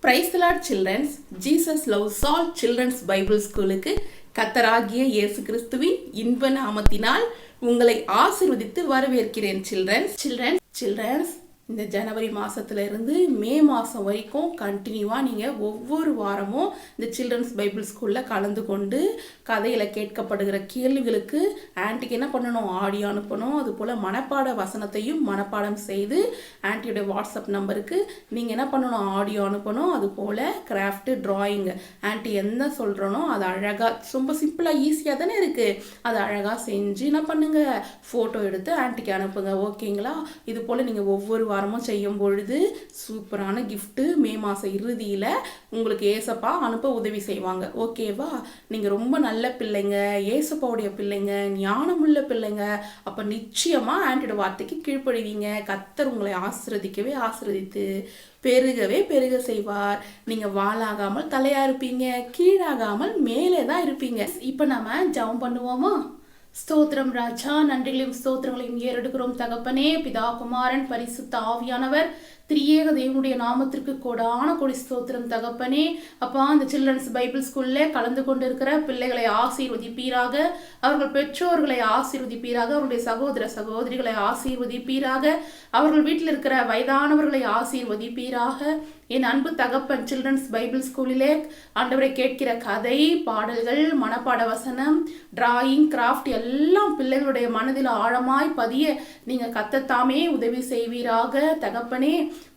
Price the Lord childrens. Jesus loves all childrens Bible ஸ்கூலுக்கு கர்த்தராகிய இயேசு கிறிஸ்துவின் இன்ப நாமத்தினால் உங்களை ஆசீர்வதித்து வரவேற்கிறேன். சில்ட்ரன்ஸ் இந்த ஜனவரி மாதத்துல இருந்து மே மாதம் வரைக்கும் கண்டினியூவாக நீங்கள் ஒவ்வொரு வாரமும் இந்த சில்ட்ரன்ஸ் பைபிள் ஸ்கூலில் கலந்து கொண்டு கதையில் கேட்கப்படுகிற கேள்விகளுக்கு ஆன்ட்டிக்கு என்ன பண்ணணும், ஆடியோ அனுப்பணும். அதுபோல் மனப்பாட வசனத்தையும் மனப்பாடம் செய்து ஆன்ட்டியோட வாட்ஸ்அப் நம்பருக்கு நீங்கள் என்ன பண்ணணும், ஆடியோ அனுப்பணும். அதுபோல் கிராஃப்ட்டு, ட்ராயிங் ஆன்ட்டி என்ன சொல்கிறனோ அதை அழகாக, ரொம்ப சிம்பிளாக ஈஸியாக தானே இருக்குது, அதை அழகாக செஞ்சு என்ன பண்ணுங்கள், ஃபோட்டோ எடுத்து ஆன்ட்டிக்கு அனுப்புங்க. ஓகேங்களா? இது போல் நீங்கள் ஒவ்வொரு வாரமும் செய்யும் பொழுது சூப்பரான கிஃப்ட்டு மே மாதம் இறுதியில் உங்களுக்கு ஏசப்பா அனுப்ப உதவி செய்வாங்க. ஓகேவா? நீங்கள் ரொம்ப நல்ல பிள்ளைங்க, ஏசப்பாவுடைய பிள்ளைங்க, ஞானமுள்ள பிள்ளைங்க. அப்போ நிச்சயமாக ஆன்ட்டியோட வார்த்தைக்கு கீழ்ப்படுவீங்க. கர்த்தர் உங்களை ஆசீர்வதித்து பெருக செய்வார். நீங்கள் வாளாகாமல் தலையாக இருப்பீங்க, கீழாகாமல் மேலே தான் இருப்பீங்க. இப்போ நம்ம ஜெபம் பண்ணுவோமா? ஸ்தோத்திரம் ராஜா, நன்றிகளையும் ஸ்தோத்திரங்களையும் ஏறெடுக்கிறோம் தகப்பனே. பிதா, குமாரன், பரிசுத்த ஆவியானவர் திரியேக தேவனுடைய நாமத்திற்கு கோடான கொடி ஸ்தோத்திரம் தகப்பனே. அப்பா, அந்த சில்ட்ரன்ஸ் பைபிள் ஸ்கூல்ல கலந்து கொண்டிருக்கிற பிள்ளைகளை ஆசீர்வதிப்பீராக, அவர்கள் பெற்றோர்களை ஆசீர்வதிப்பீராக, அவருடைய சகோதர சகோதரிகளை ஆசீர்வதிப்பீராக, அவர்கள் வீட்டில் இருக்கிற வயதானவர்களை ஆசீர்வதிப்பீராக. என் அன்பு தகப்பன், சில்ட்ரன்ஸ் பைபிள் ஸ்கூலிலே ஆண்டவரை கேட்கிற கதை, பாடல்கள், மனப்பாட வசனம், டிராயிங், கிராஃப்ட் எல்லாம் பிள்ளைகளுடைய மனதில் ஆழமாய் பதிய நீங்க கர்த்தத்தாமே உதவி செய்வீராக தகப்பனே.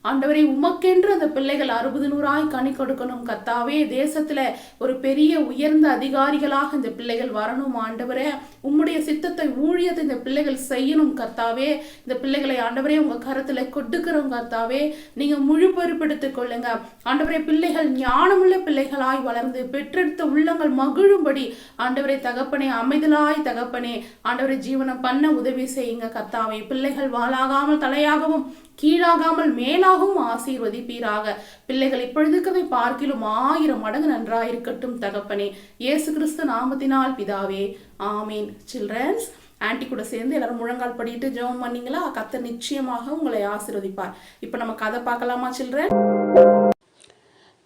ஆண்டவரை, உமக்கென்று அந்த பிள்ளைகள் 60-100 கனி கொடுக்கணும் கர்த்தாவே. தேசத்துல ஒரு பெரிய உயர்ந்த அதிகாரிகளாக இந்த பிள்ளைகள் வரணும் ஆண்டவரே. உம்முடைய சித்தத்தை, ஊழியத்தை இந்த பிள்ளைகள் செய்யணும் கர்த்தாவே. இந்த பிள்ளைகளை ஆண்டவரே உங்க கரத்துல கொடுக்கிறோம் கர்த்தாவே. நீங்க முழு பொறுப்பெடுத்துக் கொள்ளுங்க ஆண்டவரே. பிள்ளைகள் ஞானமுள்ள பிள்ளைகளாய் வளர்ந்து பெற்றெடுத்த உள்ளங்கள் மகிழும்படி ஆண்டவரை தகப்பனே, அமைதலாய் தகப்பனே ஆண்டவரை ஜீவனம் பண்ண உதவி செய்யுங்க கர்த்தாவே. பிள்ளைகள் வாளாகாமல் தலையாகவும் கீழாகாமல் மேலாகவும் ஆசீர்வதிப்பீராக. பிள்ளைகள் இப்பொழுதுக்கவை பார்க்கிலும் 1000 மடங்கு நன்றாயிருக்கட்டும் தகப்பனே. இயேசு கிறிஸ்து நாமத்தினால் பிதாவே, ஆமீன். சில்ட்ரன்ஸ், ஆன்ட்டி கூட சேர்ந்து எல்லாரும் முழங்கால் படிட்டு ஜெபம் பண்ணீங்களா? கர்த்தர் நிச்சயமாக உங்களை ஆசீர்வதிப்பார். இப்போ நம்ம கதை பார்க்கலாமா சில்ட்ரன்?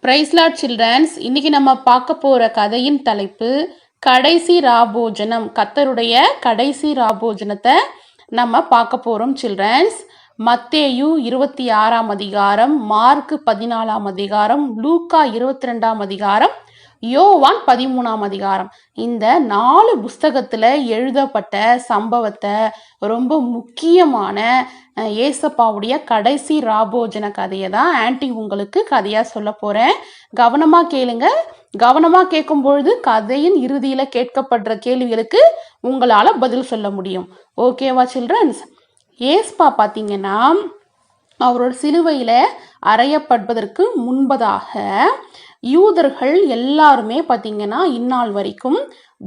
Price Lord children's. இன்னைக்கு நம்ம பார்க்க போற கதையின் தலைப்பு கடைசி ராபோஜனம். கர்த்தருடைய கடைசி ராபோஜனத்தை நம்ம பார்க்க போறோம் சில்ட்ரன்ஸ். மத்தேயு 26ஆம் அதிகாரம், மார்க்கு 14ஆம் அதிகாரம், லூக்கா 22ஆம் அதிகாரம், யோவான் 13ஆம் அதிகாரம். இந்த 4 புஸ்தகத்துல எழுதப்பட்ட சம்பவத்தை, ரொம்ப முக்கியமான ஏசப்பாவுடைய கடைசி ராபோஜன கதையை தான் ஆன்ட்டி உங்களுக்கு கதையா சொல்ல போறேன். கவனமா கேளுங்க. கவனமா கேட்கும் பொழுது கதையின் இறுதியில கேட்கப்படுற கேள்விகளுக்கு உங்களால பதில் சொல்ல முடியும். ஓகேவா சில்ட்ரன்ஸ்? ஏசப்பா பார்த்தீங்கன்னா அவரோட சிலுவையில் அறையப்படுவதற்கு முன்பதாக யூதர்கள் எல்லாருமே பார்த்தீங்கன்னா இந்நாள் வரைக்கும்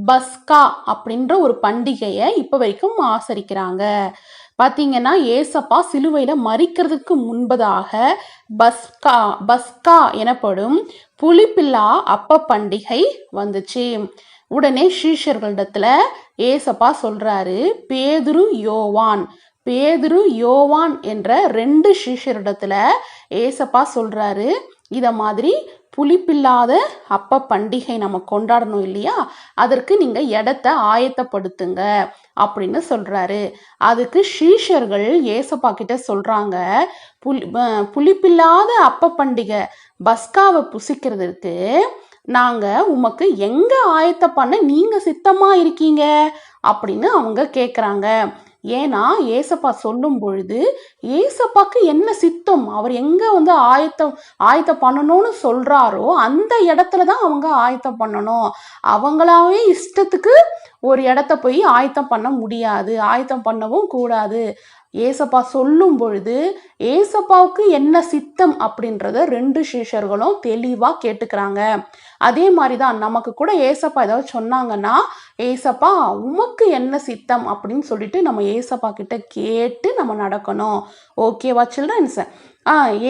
பஸ்கா அப்படின்ற ஒரு பண்டிகையை இப்போ வரைக்கும் ஆசரிக்கிறாங்க. பார்த்தீங்கன்னா ஏசப்பா சிலுவையில் மரிக்கிறதுக்கு முன்பதாக பஸ்கா எனப்படும் புளிப்பில்லா அப்ப பண்டிகை வந்துச்சு. உடனே சீஷர்களிடத்துல ஏசப்பா சொல்றாரு, பேதுரு யோவான் என்ற 2 சீஷரிடத்துல ஏசப்பா சொல்றாரு, இத மாதிரி புளிப்பில்லாத அப்ப பண்டிகை நம்ம கொண்டாடணும் இல்லையா, அதற்கு நீங்க இடத்த ஆயத்தப்படுத்துங்க அப்படின்னு சொல்றாரு. அதுக்கு சீஷர்கள் ஏசப்பா கிட்ட சொல்றாங்க, புளிப்பில்லாத அப்ப பண்டிகை பஸ்காவை புசிக்கிறதுக்கு நாங்க உமக்கு எங்க ஆயத்தம் பண்ண நீங்க சித்தமா இருக்கீங்க அப்படின்னு அவங்க கேட்குறாங்க. ஏன்னா ஏசப்பா சொல்லும் பொழுது ஏசப்பாக்கு என்ன சித்தம், அவர் எங்க ஆயத்தம் பண்ணணும்னு சொல்றாரோ அந்த இடத்துல தான் அவங்க ஆயத்தம் பண்ணணும். அவங்களாவே இஷ்டத்துக்கு ஒரு இடத்த போய் ஆயத்தம் பண்ண முடியாது, ஆயத்தம் பண்ணவும் கூடாது. ஏசப்பா சொல்லும் பொழுது ஏசப்பாவுக்கு என்ன சித்தம் அப்படின்றத 2 சீஷர்களும் தெளிவா கேட்டுக்கிறாங்க. அதே மாதிரிதான் நமக்கு கூட ஏசப்பா ஏதாவது சொன்னாங்கன்னா, ஏசப்பா உமக்கு என்ன சித்தம் அப்படின்னு சொல்லிட்டு நம்ம ஏசப்பா கிட்ட கேட்டு நம்ம நடக்கணும். ஓகேவா சில்ட்ரன்ஸ்?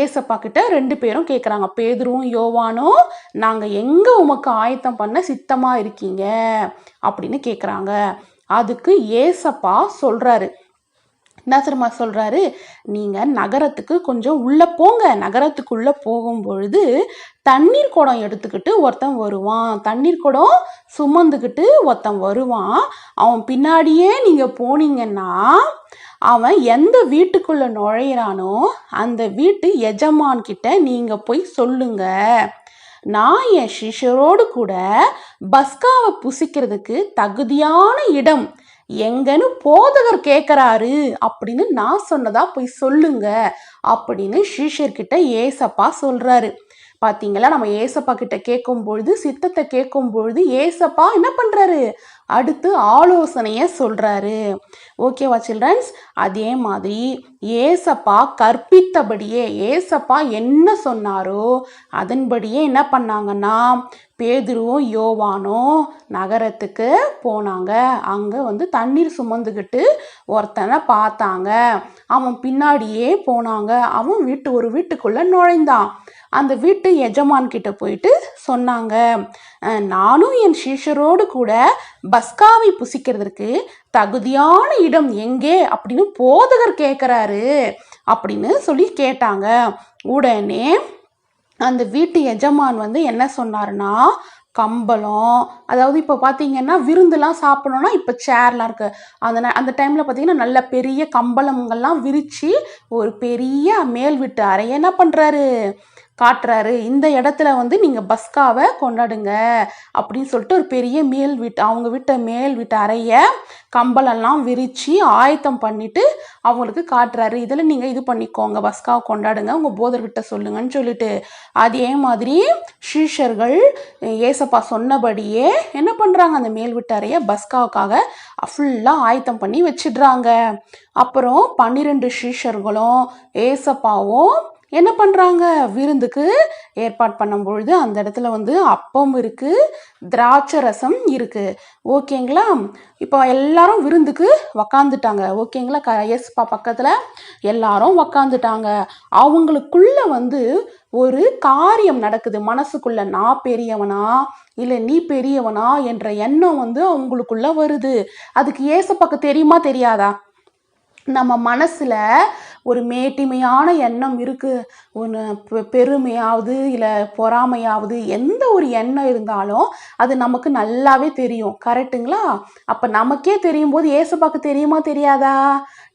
ஏசப்பா கிட்ட 2 பேரும் கேட்குறாங்க, பேதுருவும் யோவானும், நாங்க எங்க உமக்கு ஆயத்தம் பண்ண சித்தமா இருக்கீங்க அப்படின்னு கேட்குறாங்க. அதுக்கு ஏசப்பா சொல்றாரு, என்ன தெரியுமா சொல்றாரு, நீங்க நகரத்துக்கு கொஞ்சம் உள்ள போங்க. நகரத்துக்குள்ள போகும்பொழுது தண்ணீர் குடம் எடுத்துக்கிட்டு ஒருத்தன் வருவான். தண்ணீர் குடம் சுமந்துக்கிட்டு ஒருத்தன் வருவான். அவன் பின்னாடியே நீங்க போனீங்கன்னா அவன் எந்த வீட்டுக்குள்ள நுழையிறானோ அந்த வீட்டு எஜமான் கிட்ட நீங்க போய் சொல்லுங்க, நான் என் சிஷ்யரோடு கூட பஸ்காவை புசிக்கிறதுக்கு தகுதியான இடம் எங்கன்னு போதகர் கேட்குறாரு அப்படின்னு நான் சொன்னதா போய் சொல்லுங்க அப்படின்னு சீஷர்கிட்ட ஏசப்பா சொல்றாரு. பார்த்தீங்களா, நம்ம ஏசப்பா கிட்ட கேட்கும் பொழுது, சித்தத்தை கேட்கும் பொழுது ஏசப்பா என்ன பண்றாரு, அடுத்து ஆலோசனைய சொல்றாரு. ஓகேவா சில்ட்ரன்ஸ்? அதே மாதிரி ஏசப்பா கற்பித்தபடியே, ஏசப்பா என்ன சொன்னாரோ அதன்படியே என்ன பண்ணாங்கன்னா, பேதுருவும் யோவானும் நகரத்துக்கு போனாங்க. அங்கே தண்ணீர் சுமந்துக்கிட்டு ஒருத்தனை பார்த்தாங்க. அவன் பின்னாடியே போனாங்க. அவன் ஒரு வீட்டுக்குள்ளே நுழைந்தான். அந்த வீட்டு எஜமான் கிட்ட போயிட்டு சொன்னாங்க, நானும் என் சீஷரோடு கூட பஸ்காவை புசிக்கிறதுக்கு தகுதியான இடம் எங்கே அப்படின்னு போதகர் கேட்குறாரு அப்படின்னு சொல்லி கேட்டாங்க. உடனே அந்த வீட்டு எஜமான் என்ன சொன்னாருன்னா, கம்பளம், அதாவது இப்போ பார்த்தீங்கன்னா விருந்துலாம் சாப்பிடணும்னா இப்போ சேர்லாம் இருக்கு. அந்த டைமில் பார்த்தீங்கன்னா நல்ல பெரிய கம்பளங்கள்லாம் விரித்து ஒரு பெரிய மேல் வீட்டு அறையை என்ன பண்ணுறாரு, காட்டுறாரு. இந்த இடத்துல நீங்கள் பஸ்காவை கொண்டாடுங்க அப்படின்னு சொல்லிட்டு ஒரு பெரிய அவங்க மேல் வீட்டு அறைய கம்பளம்லாம் விரித்து ஆயத்தம் பண்ணிட்டு அவங்களுக்கு காட்டுறாரு. இதில் நீங்கள் இது பண்ணிக்கோங்க, பஸ்காவை கொண்டாடுங்க, உங்கள் போதர்கிட்ட சொல்லுங்கன்னு சொல்லிட்டு. அதே மாதிரி சீஷர்கள் ஏசப்பா சொன்னபடியே என்ன பண்ணுறாங்க, அந்த மேல் வீட்டு அறைய பஸ்காவுக்காக ஃபுல்லாக ஆயத்தம் பண்ணி வச்சிடுறாங்க. அப்புறம் 12 சீஷர்களும் ஏசப்பாவும் என்ன பண்ணுறாங்க, விருந்துக்கு ஏற்பாடு பண்ணும் பொழுது அந்த இடத்துல அப்பம் இருக்குது, திராட்சை ரசம் இருக்குது. ஓகேங்களா? இப்போ எல்லாரும் விருந்துக்கு உக்காந்துட்டாங்க. ஓகேங்களா? ஏசப்பா பக்கத்தில் எல்லாரும் உக்காந்துட்டாங்க. அவங்களுக்குள்ள ஒரு காரியம் நடக்குது. மனசுக்குள்ள நான் பெரியவனா இல்லை நீ பெரியவனா என்ற எண்ணம் அவங்களுக்குள்ள வருது. அதுக்கு ஏசப்பாக்கு தெரியுமா தெரியாதா? நம்ம மனசில் ஒரு மேட்டிமையான எண்ணம் இருக்குது, ஒன்று பெருமையாவது இல்லை பொறாமையாவது எந்த ஒரு எண்ணம் இருந்தாலும் அது நமக்கு நல்லாவே தெரியும். கரெக்டுங்களா? அப்போ நமக்கே தெரியும் போது ஏசப்பாக்கு தெரியுமா தெரியாதா?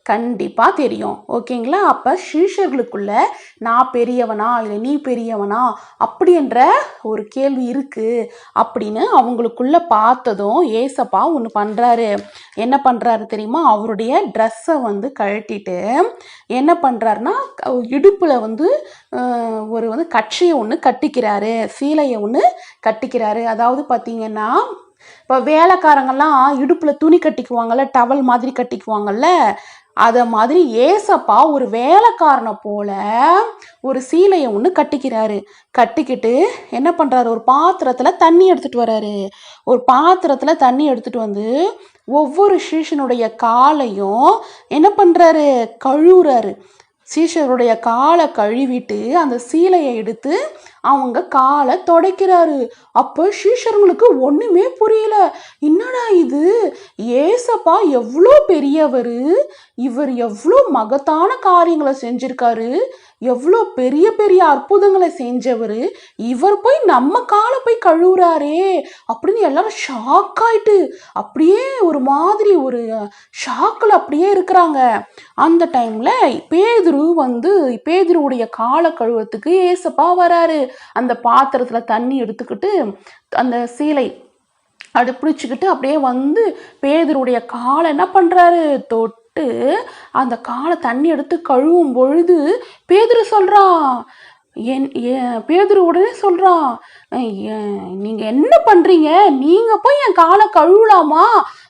கண்டிப்பாக தெரியும். ஓகேங்களா? அப்போ சீஷர்களுக்குள்ள நான் பெரியவனா இல்லை நீ பெரியவனா அப்படி என்ற ஒரு கேள்வி இருக்குது அப்படின்னு அவங்களுக்குள்ள பார்த்ததும் ஏசப்பா ஒன்று பண்ணுறாரு. என்ன பண்ணுறாரு தெரியுமா? அவருடைய ட்ரெஸ்ஸை கழட்டிட்டு என்ன பண்ணுறாருன்னா, இடுப்பில் ஒரு கட்சியை ஒன்று கட்டிக்கிறாரு, சீலையை ஒன்று கட்டிக்கிறாரு. அதாவது பார்த்தீங்கன்னா, இப்போ வேலைக்காரங்கெல்லாம் இடுப்பில் துணி கட்டிக்குவாங்கல்ல, டவல் மாதிரி கட்டிக்குவாங்கல்ல, அதை மாதிரி ஏசப்பா ஒரு வேலைக்காரனை போல ஒரு சீலையை ஒன்று கட்டிக்கிறாரு. கட்டிக்கிட்டு என்ன பண்ணுறாரு, ஒரு பாத்திரத்தில் தண்ணி எடுத்துகிட்டு வர்றாரு. ஒரு பாத்திரத்தில் தண்ணி எடுத்துகிட்டு ஒவ்வொரு சீஷனுடைய காலையும் என்ன பண்ணுறாரு, கழுவுறாரு. சீஷருடைய காலை கழுவிட்டு அந்த சீலையை எடுத்து அவங்க காலை துடைக்கிறாரு. அப்போ சீஷர்களுக்கு ஒன்றுமே புரியல. என்னடா இது, ஏசப்பா எவ்வளோ பெரியவர், இவர் எவ்வளோ மகத்தான காரியங்களை செஞ்சிருக்காரு, எவ்வளோ பெரிய பெரிய அற்புதங்களை செஞ்சவர், இவர் போய் நம்ம காலை போய் கழுவுறாரே அப்படின்னு எல்லாரும் ஷாக் ஆயிட்டு அப்படியே ஒரு மாதிரி ஒரு ஷாக்கில் அப்படியே இருக்கிறாங்க. அந்த டைமில் பேதுருவுடைய காலை கழுவத்துக்கு ஏசப்பா வராரு. அந்த பாத்திரத்தில் தண்ணி எடுத்துக்கிட்டு அந்த சீலை அப்படி பிடிச்சிக்கிட்டு அப்படியே பேதுருவுடைய காலை என்ன பண்ணுறாரு, தொட்டு அந்த காலை தண்ணி எடுத்து கழுவும் பொழுது பேதுரு சொல்கிறான், பேதுரு உடனே சொல்கிறான், நீங்கள் என்ன பண்ணுறீங்க, நீங்கள் போய் என் காலை கழுவலாமா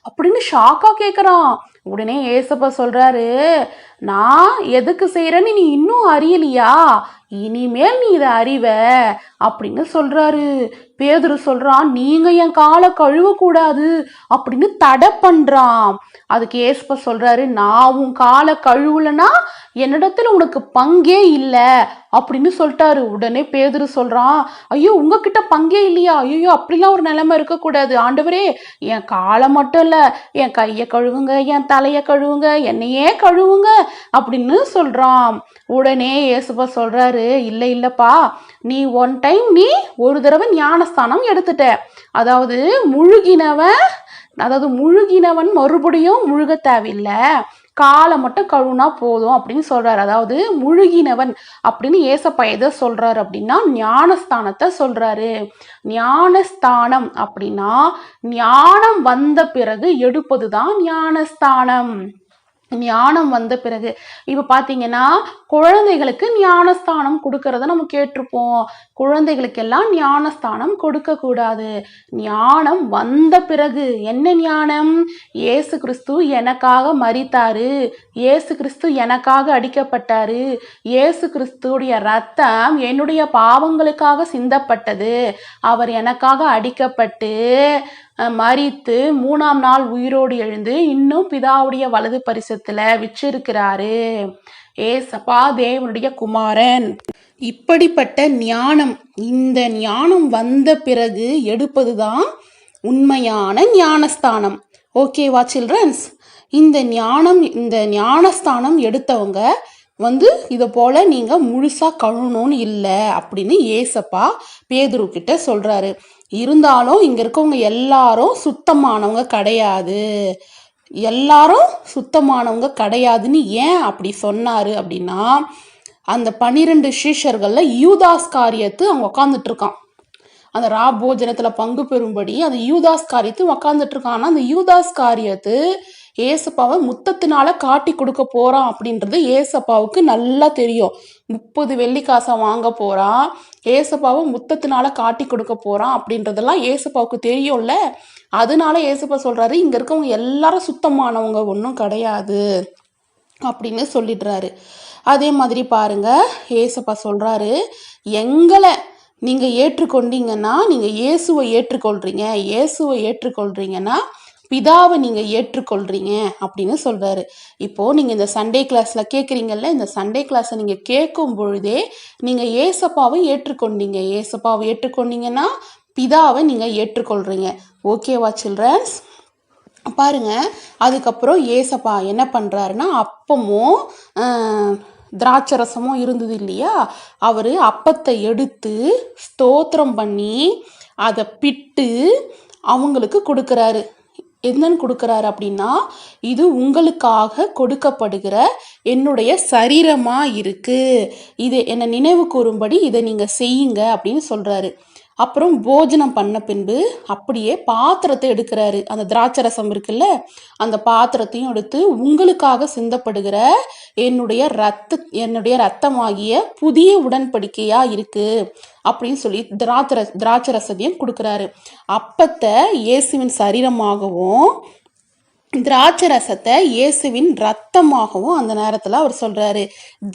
அப்படின்னு ஷாக்காக கேட்குறான். உடனே ஏசப்பா சொல்கிறாரு, நான் எதுக்கு செய்கிறேன்னு நீ இன்னும் அறியலையா, இனிமேல் நீ இதை அறிவ அப்படின்னு சொல்கிறாரு. பேதுரு சொல்கிறான், நீங்கள் என் காலை கழுவக்கூடாது அப்படின்னு தடை பண்ணுறான். அதுக்கு ஏசப்பா சொல்கிறாரு, நான் உன் காலை கழுவலைன்னா என்னிடத்துல உனக்கு பங்கே இல்லை அப்படின்னு சொல்லிட்டாரு. உடனே பேதுரு சொல்கிறான், ஐயோ உங்ககிட்ட பங்கே இல்லையா, ஐயோ அப்படிலாம் ஒரு நிலைமை இருக்கக்கூடாது ஆண்டவரே, என் காலை மட்டும் இல்லை என் கையை கழுவுங்க, என் தலைய கழுவுங்க, என்னையே கழுவுங்க அப்படின்னு சொல்றான். உடனே இயேசுப்பா சொல்றாரு, இல்லப்பா, நீ ஒன் டைம் நீ ஒரு தடவை ஞானஸ்தானம் எடுத்துட்ட. அதாவது முழுகினவன் மறுபடியும் முழுக தேவையில்லை, காலை மட்டும் கழுவுனா போதும் அப்படின்னு சொல்றாரு. அதாவது முழுகினவன் அப்படின்னு ஏசப்பா எதை சொல்றாரு அப்படின்னா ஞானஸ்தானத்தை சொல்றாரு. ஞானஸ்தானம் அப்படின்னா ஞானம் வந்த பிறகு எடுப்பதுதான் ஞானஸ்தானம். ஞானம் வந்த பிறகு இப்ப பாத்தீங்கன்னா குழந்தைகளுக்கு ஞானஸ்தானம் கொடுக்கறத நம்ம கேட்டிருப்போம். குழந்தைகளுக்கெல்லாம் ஞானஸ்தானம் கொடுக்க கூடாது. ஞானம் வந்த பிறகு. என்ன ஞானம்? இயேசு கிறிஸ்து எனக்காக மரித்தாரு, இயேசு கிறிஸ்து எனக்காக அடிக்கப்பட்டாரு, இயேசு கிறிஸ்துடைய ரத்தம் என்னுடைய பாவங்களுக்காக சிந்தப்பட்டது, அவர் எனக்காக அடிக்கப்பட்டு மரித்து 3ஆம் நாள் உயிரோடு எழுந்து இன்னும் பிதாவுடைய வலது பரிசத்துல விற்றிருக்கிறாரு. ஏசப்பா தேவனுடைய குமாரன். இப்படிப்பட்ட ஞானம், இந்த ஞானம் வந்த பிறகு எடுப்பதுதான் உண்மையான ஞானஸ்தானம். ஓகேவா சில்ட்ரன்ஸ்? இந்த ஞானஸ்தானம் எடுத்தவங்க இதை போல நீங்க முழுசா கழுவணும்னு இல்லை அப்படின்னு ஏசப்பா பேதுரு கிட்ட சொல்றாரு. இருந்தாலும் இங்க இருக்கவங்க எல்லாரும் சுத்தமானவங்க கிடையாதுன்னு ஏன் அப்படி சொன்னாரு அப்படின்னா, அந்த 12 சீஷர்கள்ல யூதாஸ்காரியத்து அவங்க உட்காந்துட்டு இருக்கான். அந்த ராபோஜனத்துல பங்கு பெறும்படி அந்த யூதாஸ்காரியத்து உட்காந்துட்டு இருக்கான். அந்த யூதாஸ்காரியத்து ஏசப்பாவை முத்தத்தினால காட்டி கொடுக்க போறான் அப்படின்றது ஏசப்பாவுக்கு நல்லா தெரியும். 30 வெள்ளிக்காசை வாங்க போறான், ஏசப்பாவை முத்தத்தினால காட்டி கொடுக்க போறான் அப்படின்றதெல்லாம் ஏசப்பாவுக்கு தெரியும்ல. அதனால ஏசப்பா சொல்றாரு, இங்க இருக்கவங்க எல்லாரும் சுத்தமானவங்க ஒன்றும் கிடையாது அப்படின்னு சொல்லிடுறாரு. அதே மாதிரி பாருங்க, ஏசப்பா சொல்றாரு, எங்களை நீங்க ஏற்றுக்கொண்டீங்கன்னா நீங்க இயேசுவை ஏற்றுக்கொள்றீங்கன்னா பிதாவை நீங்க ஏற்றுக்கொள்றீங்க அப்படின்னு சொல்றாரு. இப்போ நீங்க இந்த சண்டே கிளாஸ்ல கேட்குறீங்கல்ல, இந்த சண்டே கிளாஸை நீங்க கேட்கும் பொழுதே நீங்க ஏசப்பாவை ஏற்றுக்கொண்டீங்கன்னா பிதாவை நீங்க ஏற்றுக்கொள்றீங்க. ஓகேவா சில்ட்ரன்ஸ்? பாருங்க, அதுக்கப்புறம் ஏசப்பா என்ன பண்றாருன்னா, அப்பமும் திராட்சரசமும் இருந்தது இல்லையா, அவரு அப்பத்தை எடுத்து ஸ்தோத்திரம் பண்ணி அதை பிட்டு அவங்களுக்கு கொடுக்கறாரு. என்னன்னு கொடுக்கறாரு அப்படின்னா, இது உங்களுக்காக கொடுக்கப்படுகிற என்னுடைய சரீரமா இருக்கு, இது என்னை நினைவு கூறும்படி இதை நீங்க செய்யுங்க அப்படின்னு சொல்றாரு. அப்புறம் போஜனம் பண்ண பின்பு அப்படியே பாத்திரத்தை எடுக்கிறாரு. அந்த திராட்சரசம் இருக்குல்ல, அந்த பாத்திரத்தையும் எடுத்து உங்களுக்காக சிந்தப்படுகிற என்னுடைய ரத்தமாகிய புதிய உடன்படிக்கையா இருக்கு அப்படின்னு சொல்லி திராட்சரசத்தையும் கொடுக்குறாரு. அப்பத்தை இயேசுவின் சரீரமாகவும் திராட்சரசத்தை இயேசுவின் ரத்தமாகவும் அந்த நேரத்துல அவர் சொல்றாரு.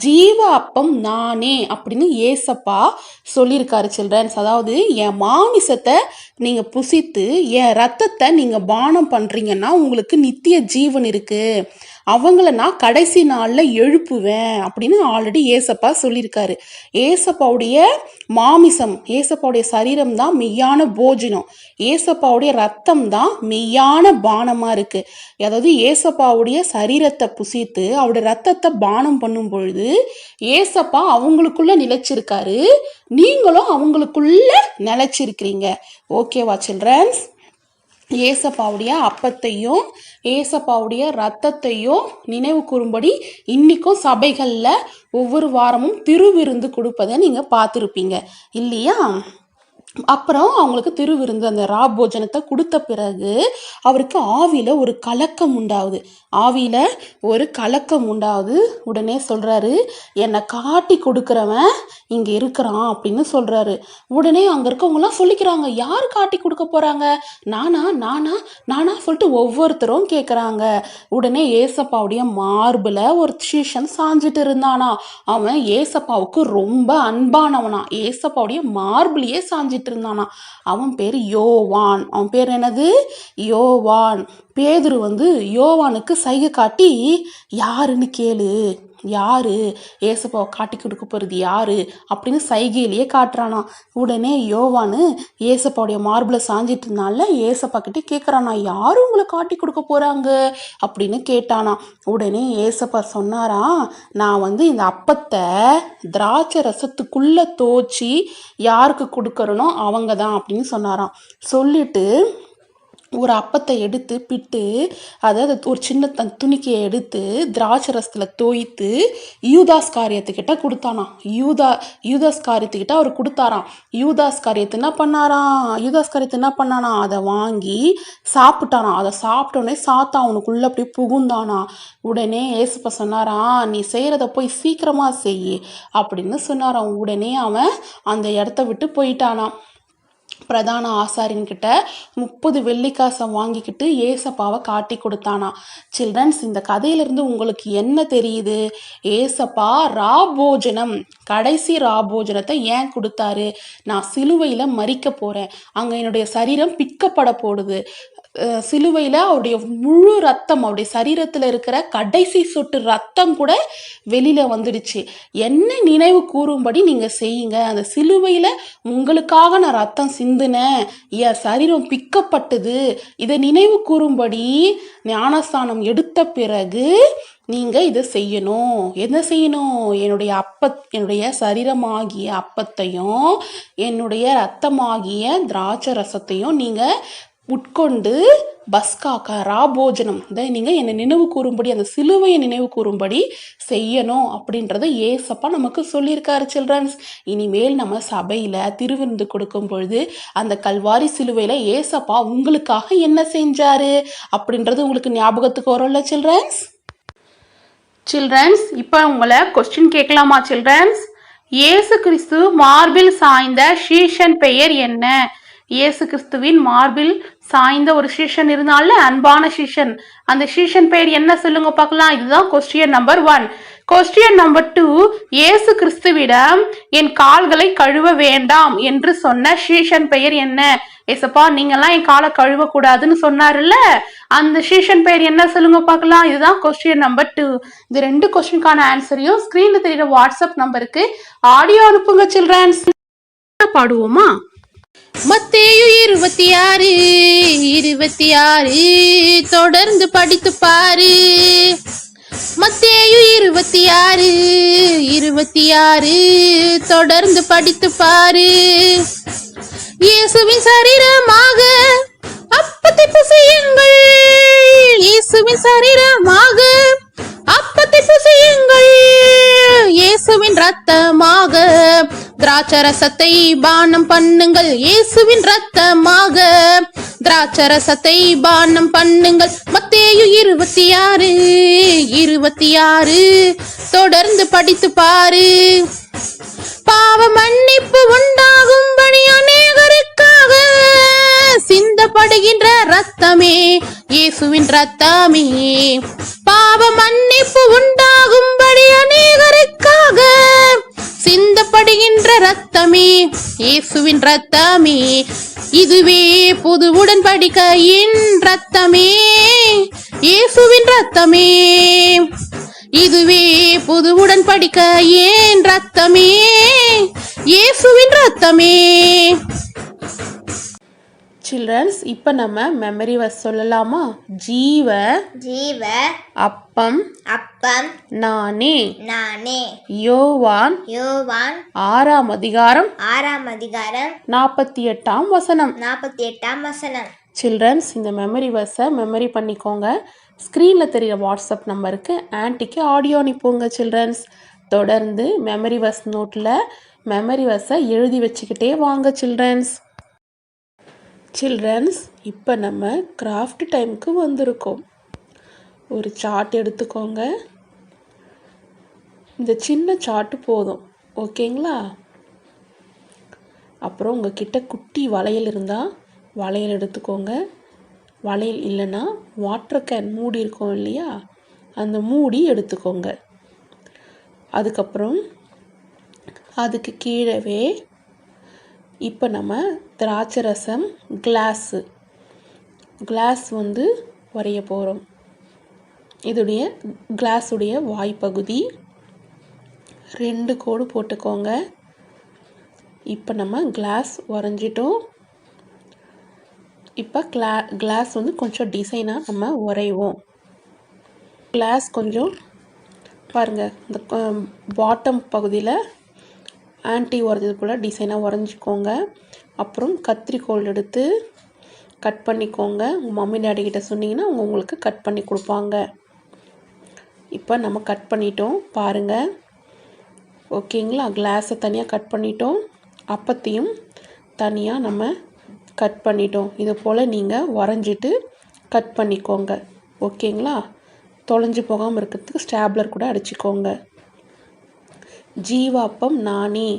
ஜீவ அப்பம் நானே அப்படின்னு ஏசப்பா சொல்லியிருக்காரு சில்ட்ரன்ஸ். அதாவது என் மாமிசத்தை நீங்க புசித்து என் ரத்தத்தை நீங்க பானம் பண்றீங்கன்னா உங்களுக்கு நித்திய ஜீவன் இருக்கு, அவங்கள நான் கடைசி நாள்ல எழுப்புவேன் அப்படின்னு ஆல்ரெடி ஏசப்பா சொல்லியிருக்காரு. ஏசப்பாவுடைய மாமிசம், ஏசப்பாவுடைய சரீரம் தான் மெய்யான போஜனம், ஏசப்பாவுடைய ரத்தம் தான் மெய்யான பானமா இருக்கு. அதாவது ஏசப்பாவுடைய சரீரத்தை புசித்து அவருடைய ரத்தத்தை பானம் பண்ணும் பொழுது ஏசப்பா அவங்களுக்குள்ள நிலைச்சிருக்காரு, நீங்களும் அவங்களுக்குள்ள நிலைச்சிருக்கிறீங்க. ஓகேவா சில்ட்ரன்ஸ்? ஏசப்பாவுடைய அப்பத்தையும் ஏசப்பாவுடைய ரத்தத்தையும் நினைவு கூறும்படி இன்னைக்கும் சபைகள்ல ஒவ்வொரு வாரமும் திருவிருந்து கொடுப்பதை நீங்க பார்த்துருப்பீங்க இல்லையா? அப்புறம் அவங்களுக்கு திருவிருந்து அந்த ராபோஜனத்தை கொடுத்த பிறகு அவருக்கு ஆவியில ஒரு கலக்கம் உண்டாகுது. உடனே சொல்றாரு, என்னை காட்டி கொடுக்கிறவன் இங்க இருக்கிறான் அப்படின்னு சொல்றாரு. உடனே அங்க இருக்கவங்கலாம் சொல்லிக்கிறாங்க, யாரு காட்டி கொடுக்க போறாங்க? நானா சொல்லிட்டு ஒவ்வொருத்தரும் கேட்குறாங்க. உடனே ஏசப்பாவுடைய மார்புல ஒரு சீஷன் சாஞ்சிட்டு இருந்தானா. அவன் ஏசப்பாவுக்கு ரொம்ப அன்பானவனா, ஏசப்பாவுடைய மார்புலயே சாஞ்சிட்டு இருந்தானா. அவன் பேரு யோவான். அவன் பேர் என்னது? யோவான். பேதுரு யோவானுக்கு சைகை காட்டி யாருன்னு கேளு யாரு ஏசப்பாவை காட்டி கொடுக்க போகிறது யாரு அப்படின்னு சைகையிலேயே காட்டுறானா. உடனே யோவானு ஏசப்பாவுடைய மார்பில் சாஞ்சிட்டு இருந்தால ஏசப்பா கிட்டே கேட்குறானா, யாரு உங்களை காட்டி கொடுக்க போகிறாங்க அப்படின்னு கேட்டானா. உடனே ஏசப்பா சொன்னாரா, நான் இந்த அப்பத்தை திராட்சை ரசத்துக்குள்ளே தோச்சி யாருக்கு கொடுக்கறனோ அவங்க தான் அப்படின்னு சொன்னாராம். சொல்லிட்டு ஒரு அப்பத்தை எடுத்து பிட்டு அதாவது ஒரு சின்ன துணிக்கையை எடுத்து திராட்சை ரசத்தில் தோய்த்து யூதாஸ் காரியத்துக்கிட்ட கொடுத்தானா. யூதாஸ் காரியத்துக்கிட்ட அவர் கொடுத்தாராம். யூதாஸ் காரியத்தை என்ன பண்ணானா, அதை வாங்கி சாப்பிட்டானா. அதை சாப்பிட்டோடனே சாத்தா அவனுக்குள்ள அப்படியே புகுந்தானா. உடனே ஏசப்பா சொன்னாரா, நீ செய்கிறத போய் சீக்கிரமாக செய் அப்படின்னு சொன்னாராம். உடனே அவன் அந்த இடத்த விட்டு போயிட்டானா. பிரதான ஆசாரியன்கிட்ட 30 வெள்ளிக்காசை வாங்கிக்கிட்டு ஏசப்பாவை காட்டி கொடுத்தானா. சில்ட்ரன்ஸ், இந்த கதையிலிருந்து உங்களுக்கு என்ன தெரியுது? ஏசப்பா ராபோஜனம், கடைசி ராபோஜனத்தை ஏன் கொடுத்தாரு? நான் சிலுவையில் மரிக்க போகிறேன், அங்கே என்னுடைய சரீரம் பிக்கப்பட போடுது. சிலுவையில் அவருடைய முழு ரத்தம், அவருடைய சரீரத்தில் இருக்கிற கடைசி சொட்டு ரத்தம் கூட வெளியில் வந்துடுச்சு. என்ன நினைவு கூறும்படி நீங்கள் செய்யுங்க. அந்த சிலுவையில் உங்களுக்காக நான் ரத்தம் சிந்தினேன், என் சரீரம் பிக்கப்பட்டது, இதை நினைவு கூறும்படி ஞானஸ்தானம் எடுத்த பிறகு நீங்கள் இதை செய்யணும். என்ன செய்யணும்? என்னுடைய சரீரமாகிய அப்பத்தையும் என்னுடைய ரத்தமாகிய திராட்சை ரசத்தையும் நீங்கள் உட்கொண்டு பஸ்காக்கா ராபோஜனம் இதை நீங்கள் என்னை நினைவு கூறும்படி, அந்த சிலுவையை நினைவு கூறும்படி செய்யணும் அப்படின்றத ஏசப்பா நமக்கு சொல்லியிருக்காரு. சில்ட்ரன்ஸ், இனிமேல் நம்ம சபையில் திருவிருந்து கொடுக்கும் பொழுது அந்த கல்வாரி சிலுவையில் ஏசப்பா உங்களுக்காக என்ன செஞ்சாரு அப்படின்றது உங்களுக்கு ஞாபகத்துக்கு வரும்ல சில்ட்ரன்ஸ். இப்போ உங்களை கொஸ்டின் கேட்கலாமா சில்ட்ரன்ஸ்? இயேசு கிறிஸ்து மார்பில் சாய்ந்த சீஷன் பெயர் என்ன? இயேசு கிறிஸ்துவின் மார்பில் சாய்ந்த ஒரு சீஷன் இருந்தால, அன்பான சீஷன், அந்த சீஷன் பெயர் என்ன சொல்லுங்க பார்க்கலாம். இதுதான் கொஸ்டின் நம்பர் 1. கொஸ்டின் நம்பர் 2, இயேசு கிறிஸ்துவிடம் என் கால்களை கழுவ வேண்டாம் என்று சொன்ன சீஷன் பெயர் என்ன? ஏசப்பா நீங்கெல்லாம் என் காலை கழுவ கூடாதுன்னு சொன்னாருல்ல, அந்த சீஷன் பெயர் என்ன சொல்லுங்க பார்க்கலாம். இதுதான் கொஸ்டின் நம்பர் 2. இந்த 2 கொஸ்டினுக்கான ஆன்சரையும் ஸ்கிரீன்ல தெரியுற வாட்ஸ்அப் நம்பருக்கு ஆடியோ அனுப்புங்க சில்ட்ரன்ஸ். பாடுவோமா? மத்தேயு 26 தொடர்ந்து படித்து பாரு. மத்தேயு 26 தொடர்ந்து படித்து பாரு. இயேசுவின் சரீரமாக அப்பத்தை புசியுங்கள், இயேசுவின் சரீரமாக அப்பத்தை புசியுங்கள், இயேசுவின் ரத்தமாக திராட்சரசத்தை பானம் பண்ணுங்கள், இயேசுவின் ரத்தமாக திராட்சரசத்தை பானம் பண்ணுங்கள். மத்தேயு 26 தொடர்ந்து படித்து பாரு. பாவ மன்னிப்பு உண்டாகும்படி அநேகருக்காக சிந்தப்படுகின்ற ரத்தமே இயேசுவின் ரத்தமே. பாவ மன்னிப்பு உண்டாகும்படி அநேகருக்காக சிந்தப்படுகின்ற ரத்தமே இயேசுவின் ரத்தமே. இதுவே புது உடன்படிக்கையின் ரத்தமே இயேசுவின் ரத்தமே. இதுவே புது உடன்படிக்கையின் ரத்தமே இயேசுவின் ரத்தமே. சில்ட்ரன்ஸ், இப்போ நம்ம மெமரி வர்ஸ் சொல்லலாமா? ஜீவ அப்பம் நானே. யோவான் 6ஆம் அதிகாரம் 48ஆம் வசனம். சில்ட்ரன்ஸ், இந்த மெமரி வர்ஸை மெமரி பண்ணிக்கோங்க. ஸ்க்ரீனில் தெரிகிற வாட்ஸ்அப் நம்பருக்கு ஆன்ட்டிக்கு ஆடியோ அனுப்புங்க சில்ட்ரன்ஸ். தொடர்ந்து மெமரி வர்ஸ் நோட்டில் மெமரி வர்ஸை எழுதி வச்சுக்கிட்டே வாங்க சில்ட்ரன்ஸ். இப்போ நம்ம கிராஃப்ட் டைமுக்கு வந்திருக்கோம். ஒரு சார்ட் எடுத்துக்கோங்க. இந்த சின்ன சார்ட்டு போதும், ஓகேங்களா? அப்புறம் உங்ககிட்ட குட்டி வளையல் இருந்தால் வளையல் எடுத்துக்கோங்க. வளையல் இல்லைன்னா வாட்டர் கேன் மூடி இருக்கும் இல்லையா, அந்த மூடி எடுத்துக்கோங்க. அதுக்கப்புறம் அதுக்கு கீழவே இப்போ நம்ம திராட்சை ரசம் கிளாஸ் வரைய போகிறோம். இதோடைய கிளாஸுடைய வாய்ப்பகுதி, 2 கோடு போட்டுக்கோங்க. இப்போ நம்ம கிளாஸ் வரைஞ்சிட்டோம். இப்போ கிளாஸ் வந்து கொஞ்சம் டிசைனாக நம்ம வரைவோம். கிளாஸ் கொஞ்சம் பாருங்கள், இந்த பாட்டம் பகுதியில் ஆன்ட்டி வரைஞ்சது போல் டிசைனாக வரைஞ்சிக்கோங்க. அப்புறம் கத்திரிக்கோல் எடுத்து கட் பண்ணிக்கோங்க. உங்கள் மம்மி டாடி கிட்ட சொன்னீங்கன்னா அவங்க உங்களுக்கு கட் பண்ணி கொடுப்பாங்க. இப்போ நம்ம கட் பண்ணிட்டோம் பாருங்கள். ஓகேங்களா? கிளாஸை தனியாக கட் பண்ணிட்டோம், அப்பத்தையும் தனியாக நம்ம கட் பண்ணிட்டோம். இது போல் நீங்கள் வரைஞ்சிட்டு கட் பண்ணிக்கோங்க. ஓகேங்களா? தொலைஞ்சு போகாமல் இருக்கிறதுக்கு ஸ்டாப்லர் கூட அடிச்சுக்கோங்க. ஜீவாப்பம் நானே,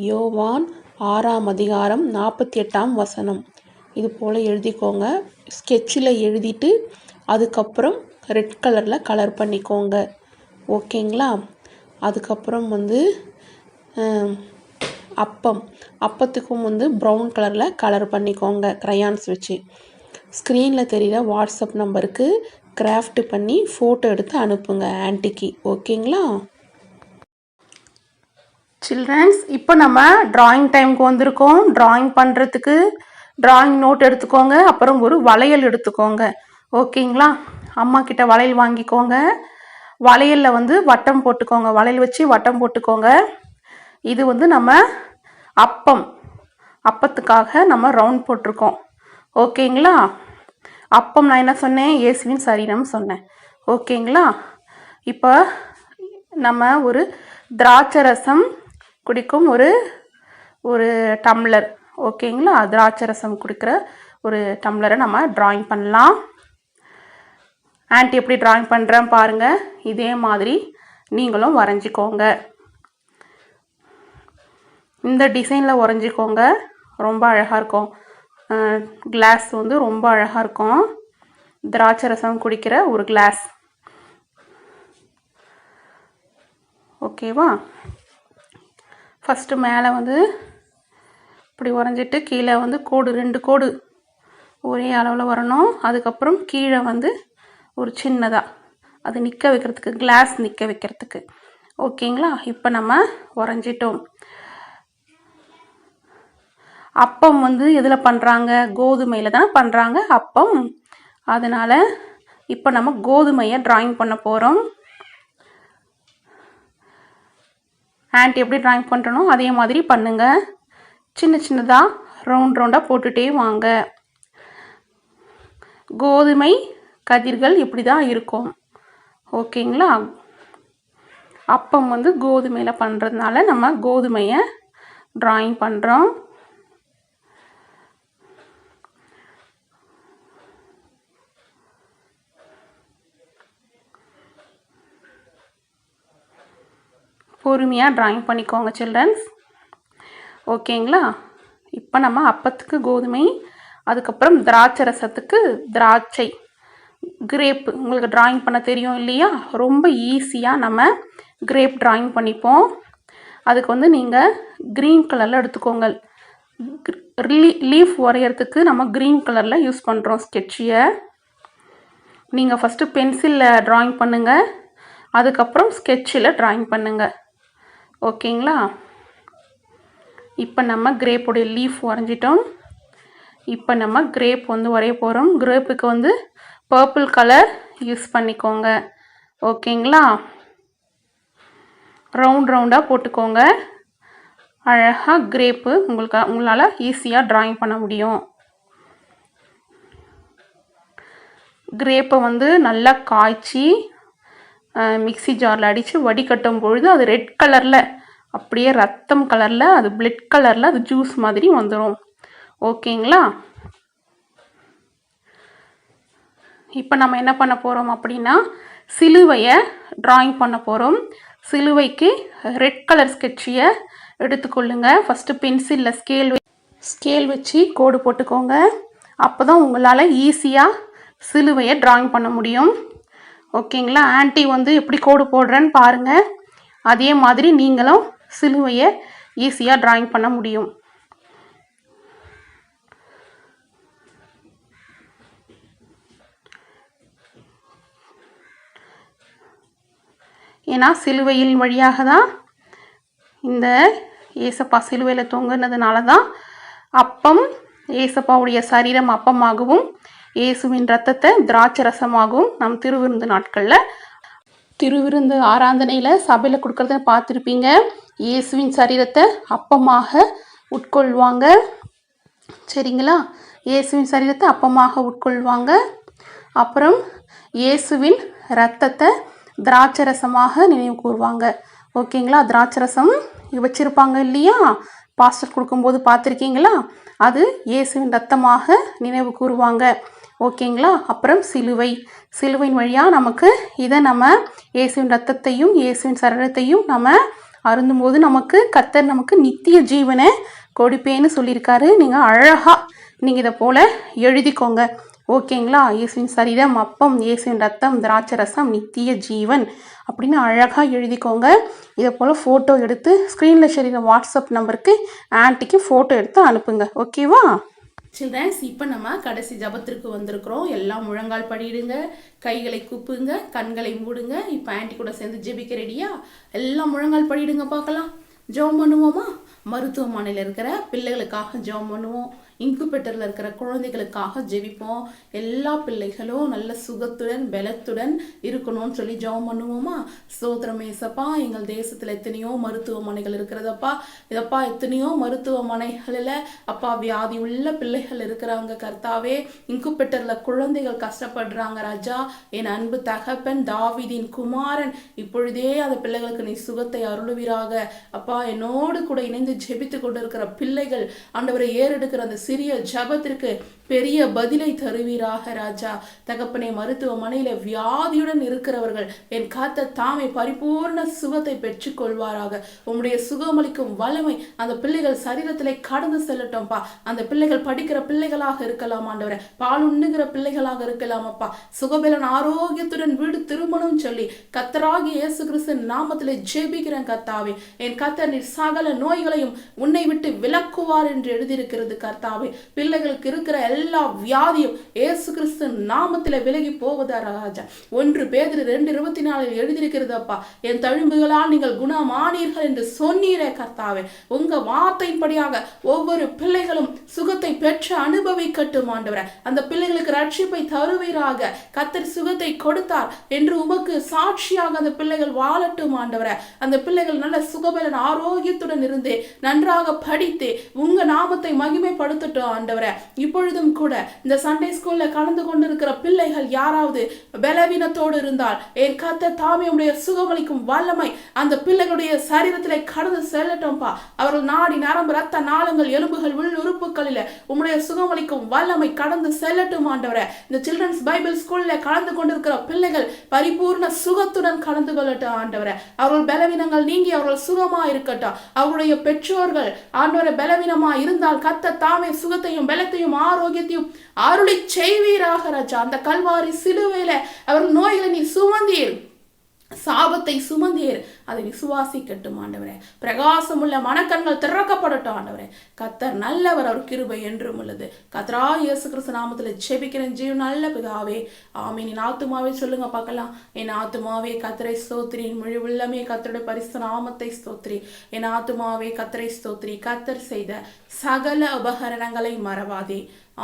யோவான் 6ஆம் அதிகாரம் 48ஆம் வசனம். இது போல் எழுதிக்கோங்க. ஸ்கெட்சில் எழுதிட்டு அதுக்கப்புறம் ரெட் கலரில் கலர் பண்ணிக்கோங்க. ஓகேங்களா? அதுக்கப்புறம் வந்து அப்பத்துக்கும் வந்து ப்ரௌன் கலரில் கலர் பண்ணிக்கோங்க க்ரையான்ஸ் வச்சு. ஸ்க்ரீனில் தெரிகிற வாட்ஸ்அப் நம்பருக்கு கிராஃப்ட் பண்ணி ஃபோட்டோ எடுத்து அனுப்புங்க ஆன்ட்டிக்கு. ஓகேங்களா? சில்ட்ரன்ஸ், இப்போ நம்ம ட்ராயிங் டைமுக்கு வந்திருக்கோம். ட்ராயிங் பண்ணுறதுக்கு ட்ராயிங் நோட் எடுத்துக்கோங்க, அப்புறம் ஒரு வளையல் எடுத்துக்கோங்க. ஓகேங்களா? அம்மா கிட்ட வளையல் வாங்கிக்கோங்க. வளையலில் வந்து வட்டம் போட்டுக்கோங்க, வளையல் வச்சு வட்டம் போட்டுக்கோங்க. இது வந்து நம்ம அப்பத்துக்காக நம்ம ரவுண்ட் போட்டிருக்கோம். ஓகேங்களா? அப்பம் நான் என்ன சொன்னேன்? இயேசுவின் சரீரம் சொன்னேன். ஓகேங்களா? இப்போ நம்ம ஒரு திராட்சை ரசம் குடிக்கும் ஒரு டம்ளர். ஓகேங்களா? திராட்சை ரசம் குடிக்கிற ஒரு டம்ளரை நம்ம ட்ராயிங் பண்ணலாம். ஆன்ட்டி எப்படி ட்ராயிங் பண்ணுறேன் பாருங்கள். இதே மாதிரி நீங்களும் வரைஞ்சிக்கோங்க. இந்த டிசைனில் வரைஞ்சிக்கோங்க. ரொம்ப அழகாக இருக்கும். கிளாஸ் வந்து ரொம்ப அழகாக இருக்கும். திராட்சை ரசம் குடிக்கிற ஒரு கிளாஸ். ஓகேவா? ஃபஸ்ட்டு மேலே வந்து இப்படி வரைஞ்சிட்டு கீழே வந்து கோடு 2 கோடு ஒரே அளவில் வரணும். அதுக்கப்புறம் கீழே வந்து ஒரு சின்னதாக அது நிற்க வைக்கிறதுக்கு, கிளாஸ் நிற்க வைக்கிறதுக்கு. ஓகேங்களா? இப்போ நம்ம வரைஞ்சிட்டோம். அப்பம் வந்து எதில் பண்ணுறாங்க? கோதுமையில் தானே பண்ணுறாங்க அப்பம். அதனால் இப்போ நம்ம கோதுமையை ட்ராயிங் பண்ண போகிறோம். ஆன்ட்டி எப்படி ட்ராயிங் பண்ணுறனோ அதே மாதிரி பண்ணுங்கள். சின்ன சின்னதாக ரவுண்டாக போட்டுகிட்டே வாங்க. கோதுமை கதிர்கள் இப்படி தான் இருக்கும். ஓகேங்களா? அப்பம் வந்து கோதுமையில் பண்ணுறதுனால நம்ம கோதுமையை ட்ராயிங் பண்ணுறோம். பொறுமையாக ட்ராயிங் பண்ணிக்கோங்க சில்ட்ரன்ஸ். ஓகேங்களா? இப்போ நம்ம அப்பத்துக்கு கோதுமை, அதுக்கப்புறம் திராட்சை ரசத்துக்கு திராட்சை, கிரேப்பு. உங்களுக்கு ட்ராயிங் பண்ண தெரியும் இல்லையா? ரொம்ப ஈஸியாக நம்ம கிரேப் ட்ராயிங் பண்ணிப்போம். அதுக்கு வந்து நீங்கள் க்ரீன் கலரில் எடுத்துக்கோங்க. லீஃப் வரைகிறதுக்கு நம்ம க்ரீன் கலரில் யூஸ் பண்ணுறோம் ஸ்கெட்சியை. நீங்கள் ஃபஸ்ட்டு பென்சிலில் ட்ராயிங் பண்ணுங்கள், அதுக்கப்புறம் ஸ்கெட்சில் ட்ராயிங் பண்ணுங்கள். ஓகேங்களா? இப்போ நம்ம கிரேப்புடைய லீஃப் வரைஞ்சிட்டோம். இப்போ நம்ம கிரேப் வந்து வரைய போகிறோம். கிரேப்புக்கு வந்து பர்பிள் கலர் யூஸ் பண்ணிக்கோங்க. ஓகேங்களா? ரவுண்டாக போட்டுக்கோங்க. அழகாக கிரேப்பு உங்களால் ஈஸியாக ட்ராயிங் பண்ண முடியும். கிரேப்பை வந்து நல்லா காய்ச்சி மிக்ஸி ஜாரில் அடித்து வடிகட்டும் பொழுது அது ரெட் கலரில், அப்படியே ரத்தம் கலரில், அது பிளட் கலரில் அது ஜூஸ் மாதிரி வந்துடும். ஓகேங்களா? இப்போ நம்ம என்ன பண்ண போகிறோம் அப்படின்னா சிலுவையை ட்ராயிங் பண்ண போகிறோம். சிலுவைக்கு ரெட் கலர் ஸ்கெட்சியை எடுத்துக்கொள்ளுங்க. ஃபஸ்ட்டு பென்சிலில் ஸ்கேல் வச்சு கோடு போட்டுக்கோங்க. அப்போ தான் உங்களால் ஈஸியாக சிலுவையை ட்ராயிங் பண்ண முடியும். ஓகேங்களா? ஆன்ட்டி வந்து எப்படி கோடு போடுறேன்னு பாருங்கள். அதே மாதிரி நீங்களும் சிலுவையை ஈஸியாக ட்ராயிங் பண்ண முடியும். ஏன்னா சிலுவையின் வழியாக தான் இந்த ஏசப்பா சிலுவையில் தொங்குனதுனால தான் அப்பம் ஏசப்பாவுடைய சரீரம் அப்பமாகவும் இயேசுவின் இரத்தத்தை திராட்சை ரசமாகவும் நம் திருவிருந்து நாட்களில் திருவிருந்து ஆராதனையில் சபையில் கொடுக்கறத பார்த்துருப்பீங்க. இயேசுவின் சரீரத்தை அப்பமாக உட்கொள்வாங்க. சரிங்களா? இயேசுவின் சரீரத்தை அப்பமாக உட்கொள்வாங்க. அப்புறம் இயேசுவின் இரத்தத்தை திராட்சை ரசமாக நினைவு கூறுவாங்க. ஓகேங்களா? திராட்சை ரசம் வச்சுருப்பாங்க இல்லையா, பாஸ்டர் கொடுக்கும்போது பார்த்துருக்கீங்களா? அது இயேசுவின் ரத்தமாக நினைவு கூறுவாங்க. ஓகேங்களா? அப்புறம் சிலுவையின் வழியாக நமக்கு இதை நம்ம இயேசுவின் ரத்தத்தையும் இயேசுவின் சரீரத்தையும் நம்ம அருந்தும்போது கர்த்தர் நமக்கு நித்திய ஜீவனை கொடுப்பேன்னு சொல்லியிருக்காரு. நீங்கள் அழகாக நீங்கள் இதை போல் எழுதிக்கோங்க. ஓகேங்களா? இயேசுவின் சரீரம் அப்பம், இயேசுவின் ரத்தம், திராட்சை ரசம், நித்திய ஜீவன் அப்படின்னு அழகாக எழுதிக்கோங்க. இதை போல் ஃபோட்டோ எடுத்து ஸ்க்ரீனில் ஷேர் வாட்ஸ்அப் நம்பருக்கு ஆன்ட்டிக்கு ஃபோட்டோ எடுத்து அனுப்புங்க. ஓகேவா சில்ட்ரன்ஸ்? இப்போ நம்ம கடைசி ஜபத்திற்கு வந்திருக்கிறோம். எல்லாம் முழங்கால் படியிடுங்க, கைகளை கூப்புங்க, கண்களை மூடுங்க. இப்போ ஆன்ட்டி கூட சேர்ந்து ஜெபிக்க ரெடியா? எல்லாம் முழங்கால் படியிடுங்க பார்க்கலாம். ஜெபம் பண்ணுவோமா? மருத்துவமனையில் இருக்கிற பிள்ளைகளுக்காக ஜெபம் பண்ணுவோம். இன்குபேட்டரில் இருக்கிற குழந்தைகளுக்காக ஜெபிப்போம். எல்லா பிள்ளைகளும் நல்ல சுகத்துடன் பலத்துடன் இருக்கணும்னு சொல்லி ஜெபம் பண்ணுவோமா? ஸ்தோத்திரம் ஏசப்பா. எங்கள் தேசத்தில் எத்தனையோ மருத்துவமனைகள் இருக்கிறதப்பா. இதப்பா எத்தனையோ மருத்துவமனைகளில் அப்பா வியாதி உள்ள பிள்ளைகள் இருக்கிறாங்க கர்த்தாவே. இன்குபேட்டரில் குழந்தைகள் கஷ்டப்படுறாங்க ராஜா. என் அன்பு தகப்பன் தாவீதின் குமாரன் இப்பொழுதே அந்த பிள்ளைகளுக்கு நீ சுகத்தை அருளுவீராக. அப்பா என்னோடு கூட இணைந்து ஜெபித்து கொண்டு இருக்கிற பிள்ளைகள் ஆண்டவரை ஏறெடுக்கிற அந்த சிறிய ஜபத்திற்கு பெரிய பதிலை தருவீராக ராஜா. தகப்பனே, மருத்துவமனையில வியாதியுடன் இருக்கிறவர்கள் என் கர்த்தர் தாமே பரிபூர்ண சுகத்தை பெற்றுக் கொள்வாராக. உம்முடைய சுகமளிக்கும் வல்லமை அந்த பிள்ளைகள் சரீரத்திலே கடந்து செல்லட்டும்பா. அந்த பிள்ளைகள் படிக்கிற பிள்ளைகளாக இருக்கலாம் ஆண்டவரே, பால் உண்ணுகிற பிள்ளைகளாக இருக்கலாம் அப்பா. சுகபலன் ஆரோக்கியத்துடன் வீடு திருமணம் சொல்லி கர்த்தராகிய இயேசு கிறிஸ்து நாமத்திலே ஜெபிக்கிறேன் கர்த்தாவே. என் கர்த்தர் நீர் சகல நோய்களையும் உன்னை விட்டு விலக்குவார் என்று எழுதியிருக்கிறது கர்த்தாவே. பிள்ளைகளுக்கு இருக்கிற எல்லா வியாதியும் இயேசு கிறிஸ்து நாமத்திலே விலகி போவதா ராஜா. 1 பேதுரு 2:24 எழுதியிருக்கிறது அப்பா. என் தழும்புகளால் நீங்கள் குணமானீர்கள் என்று சொன்னீரே கர்த்தாவே. உங்க வார்த்தையின்படியாக ஒவ்வொரு பிள்ளைகளும் சுகத்தை பெற்று அனுபவிக்கட்டும் ஆண்டவரே. அந்த பிள்ளைகளுக்கு ரட்சிப்பை தருவீராக. கர்த்தர் சுகத்தை கொடுத்தார் என்று உமக்கு சாட்சியாக அந்த பிள்ளைகள் வாழட்டும் ஆண்டவரே. அந்த பிள்ளைகள் நல்ல சுகபலன் ஆரோக்கியத்துடன் இருந்து நன்றாக படித்து உங்க நாமத்தை மகிமைப்படுத்தட்டும் ஆண்டவரே. இப்பொழுதும் கூட இந்த சண்டே ஸ்கூல்ல கலந்து கொண்டிருக்கிற பிள்ளைகள் யாராவது பலவீனத்தோடு இருந்தால் என் கர்த்தர் தாமே உடைய சுகமளிக்கும் வல்லமை அந்த பிள்ளைகளுடைய சரீரத்திலே கடந்து செல்லட்டும்பா. அவர்கள் நாடி நரம்பு ரத்த நாளங்கள் எலும்புகள் உள் உறுப்புகளில் உம்முடைய சுகமளிக்கும் வல்லமை கடந்து செல்லட்டும் ஆண்டவரே. இந்த சில்ட்ரன்ஸ் பைபிள் ஸ்கூல்ல கலந்து கொண்டிருக்கிற பிள்ளைகள் பரிபூர்ண சுகத்துடன் கலந்து கொள்ளட்டும் ஆண்டவரே. அவர்கள் பலவீனங்கள் நீங்கி அவர்கள் சுகமா இருக்கட்டும். அவருடைய பெற்றோர்கள் ஆண்டவரை பலவீனமா இருந்தால் கர்த்தர் தாமே சுகத்தையும் பலத்தையும் ஆரோக்கியத்தையும் அருளி செய்வீராக ராஜா. அந்த கல்வாரி சிலுவையில அவர் நோய்களை நீ சுமந்தீர், சாபத்தை சுமந்தீர். அதை விசுவாசிக்கட்டும் ஆண்டவரே. பிரகாசமுள்ள மனக்கண்கள் திறக்கப்படட்டும் ஆண்டவரே. கர்த்தர் நல்லவர், அவர் கிருபை என்றும் உள்ளது. கர்த்தரா இயேசு கிறிஸ்து நாமத்தில் ஜெபிக்கிறேன் ஜீவன் நல்ல பிதாவே, ஆமென். என் ஆத்துமாவே சொல்லுங்க பார்க்கலாம். என் ஆத்துமாவே கர்த்தரை ஸ்தோத்திரி, முழு உள்ளமே கர்த்தருடைய பரிசுத்த நாமத்தை ஸ்தோத்திரி. என் ஆத்துமாவே கர்த்தரை ஸ்தோத்திரி, கர்த்தர் செய்த சகல உபகரணங்களை மறவாதே.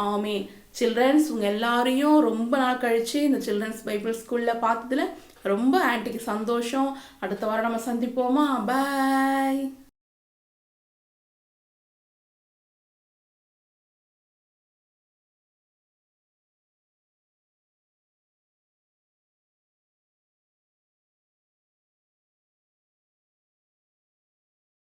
ஆமென். சில்ட்ரன்ஸ், உங்க எல்லாரையும் ரொம்ப நாள் கழிச்சு இந்த சில்ட்ரன்ஸ் பைபிள் ஸ்கூல்ல பார்த்ததுல ரொம்ப ஆன்ட்டிக்கு சந்தோஷம். அடுத்த வாரம் நம்ம சந்திப்போமா? பாய்.